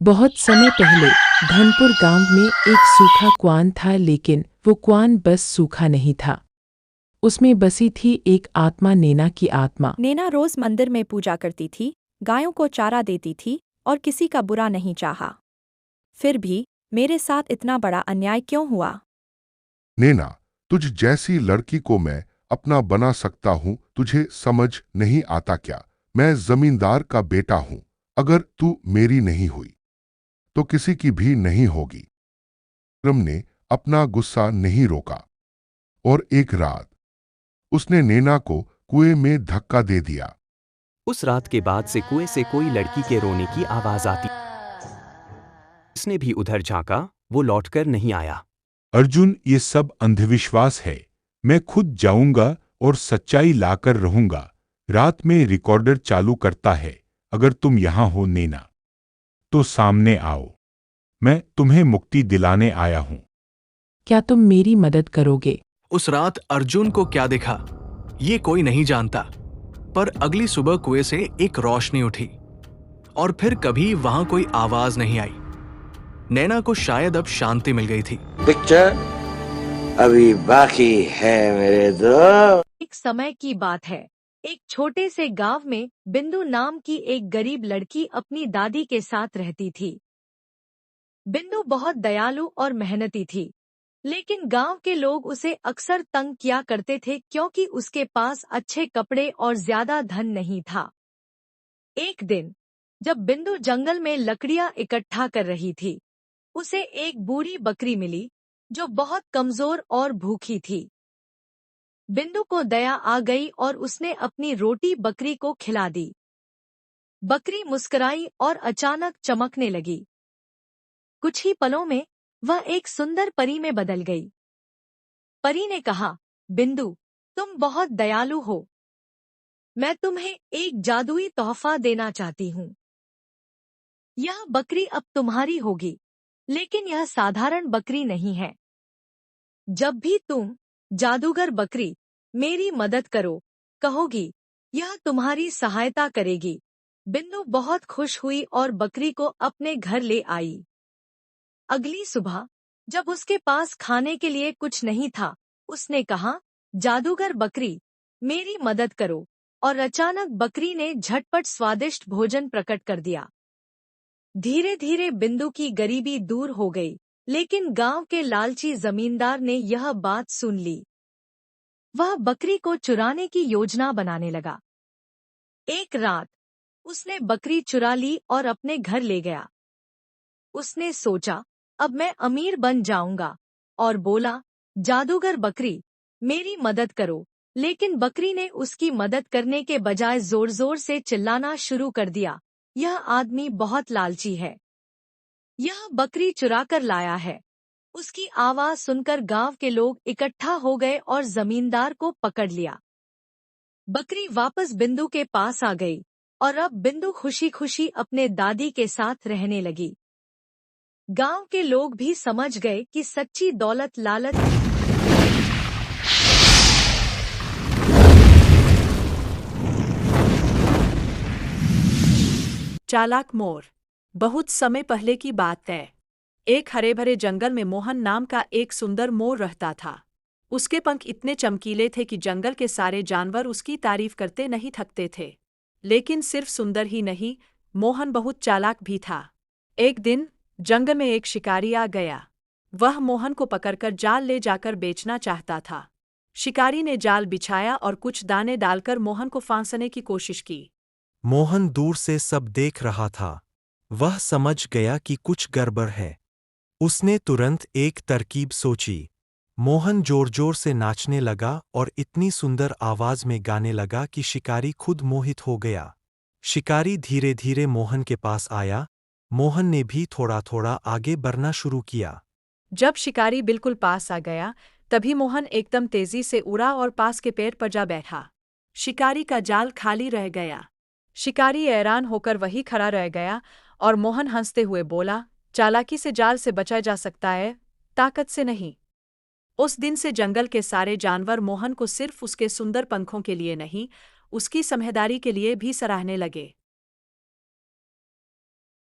बहुत समय पहले धनपुर गांव में एक सूखा कुआं था, लेकिन वो कुआं बस सूखा नहीं था। उसमें बसी थी एक आत्मा, नैना की आत्मा। नैना रोज मंदिर में पूजा करती थी, गायों को चारा देती थी और किसी का बुरा नहीं चाहा। फिर भी मेरे साथ इतना बड़ा अन्याय क्यों हुआ? नैना, तुझ जैसी लड़की को मैं अपना बना सकता हूँ, तुझे समझ नहीं आता क्या? मैं जमींदार का बेटा हूँ। अगर तू मेरी नहीं हुई तो किसी की भी नहीं होगी। विक्रम ने अपना गुस्सा नहीं रोका और एक रात उसने नैना को कुएं में धक्का दे दिया। उस रात के बाद से कुएं से कोई लड़की के रोने की आवाज आती। उसने भी उधर झांका, वो लौटकर नहीं आया। अर्जुन, ये सब अंधविश्वास है। मैं खुद जाऊंगा और सच्चाई लाकर रहूंगा। रात में रिकॉर्डर चालू करता है। अगर तुम यहां हो नैना, तो सामने आओ। मैं तुम्हें मुक्ति दिलाने आया हूं। क्या तुम मेरी मदद करोगे? उस रात अर्जुन को क्या दिखा ये कोई नहीं जानता, पर अगली सुबह कुएं से एक रोशनी उठी और फिर कभी वहां कोई आवाज नहीं आई। नैना को शायद अब शांति मिल गई थी। पिक्चर अभी बाकी है मेरे दोस्त। एक समय की बात है। एक छोटे से गांव में बिंदु नाम की एक गरीब लड़की अपनी दादी के साथ रहती थी। बिंदु बहुत दयालु और मेहनती थी, लेकिन गांव के लोग उसे अक्सर तंग किया करते थे क्योंकि उसके पास अच्छे कपड़े और ज्यादा धन नहीं था। एक दिन जब बिंदु जंगल में लकड़ियां इकट्ठा कर रही थी, उसे एक बूढ़ी बकरी मिली जो बहुत कमजोर और भूखी थी। बिंदु को दया आ गई और उसने अपनी रोटी बकरी को खिला दी। बकरी मुस्कुराई और अचानक चमकने लगी। कुछ ही पलों में वह एक सुंदर परी में बदल गई। परी ने कहा, बिंदु, तुम बहुत दयालु हो। मैं तुम्हें एक जादुई तोहफा देना चाहती हूँ। यह बकरी अब तुम्हारी होगी, लेकिन यह साधारण बकरी नहीं है। जब भी तुम, जादूगर बकरी, मेरी मदद करो कहोगी, यह तुम्हारी सहायता करेगी। बिंदु बहुत खुश हुई और बकरी को अपने घर ले आई। अगली सुबह जब उसके पास खाने के लिए कुछ नहीं था, उसने कहा, जादूगर बकरी, मेरी मदद करो, और अचानक बकरी ने झटपट स्वादिष्ट भोजन प्रकट कर दिया। धीरे धीरे बिंदु की गरीबी दूर हो गई, लेकिन गांव के लालची जमींदार ने यह बात सुन ली। वह बकरी को चुराने की योजना बनाने लगा। एक रात उसने बकरी चुरा ली और अपने घर ले गया। उसने सोचा, अब मैं अमीर बन जाऊंगा, और बोला, जादूगर बकरी, मेरी मदद करो। लेकिन बकरी ने उसकी मदद करने के बजाय जोर जोर से चिल्लाना शुरू कर दिया, यह आदमी बहुत लालची है। यह बकरी चुरा कर लाया है। उसकी आवाज सुनकर गांव के लोग इकट्ठा हो गए और जमींदार को पकड़ लिया। बकरी वापस बिंदु के पास आ गई और अब बिंदु खुशी खुशी अपने दादी के साथ रहने लगी। गांव के लोग भी समझ गए कि सच्ची दौलत लालच। चालाक मोर। बहुत समय पहले की बात है। एक हरे भरे जंगल में मोहन नाम का एक सुंदर मोर रहता था। उसके पंख इतने चमकीले थे कि जंगल के सारे जानवर उसकी तारीफ करते नहीं थकते थे। लेकिन सिर्फ सुंदर ही नहीं, मोहन बहुत चालाक भी था। एक दिन जंगल में एक शिकारी आ गया। वह मोहन को पकड़कर जाल ले जाकर बेचना चाहता था। शिकारी ने जाल बिछाया और कुछ दाने डालकर मोहन को फांसने की कोशिश की। मोहन दूर से सब देख रहा था। वह समझ गया कि कुछ गड़बड़ है। उसने तुरंत एक तरकीब सोची। मोहन जोर जोर से नाचने लगा और इतनी सुंदर आवाज में गाने लगा कि शिकारी खुद मोहित हो गया। शिकारी धीरे धीरे मोहन के पास आया। मोहन ने भी थोड़ा थोड़ा आगे बढ़ना शुरू किया। जब शिकारी बिल्कुल पास आ गया, तभी मोहन एकदम तेजी से उड़ा और पास के पेड़ पर जा बैठा। शिकारी का जाल खाली रह गया। शिकारी हैरान होकर वहीं खड़ा रह गया और मोहन हंसते हुए बोला, चालाकी से जाल से बचा जा सकता है, ताकत से नहीं। उस दिन से जंगल के सारे जानवर मोहन को सिर्फ उसके सुंदर पंखों के लिए नहीं, उसकी समझदारी के लिए भी सराहने लगे।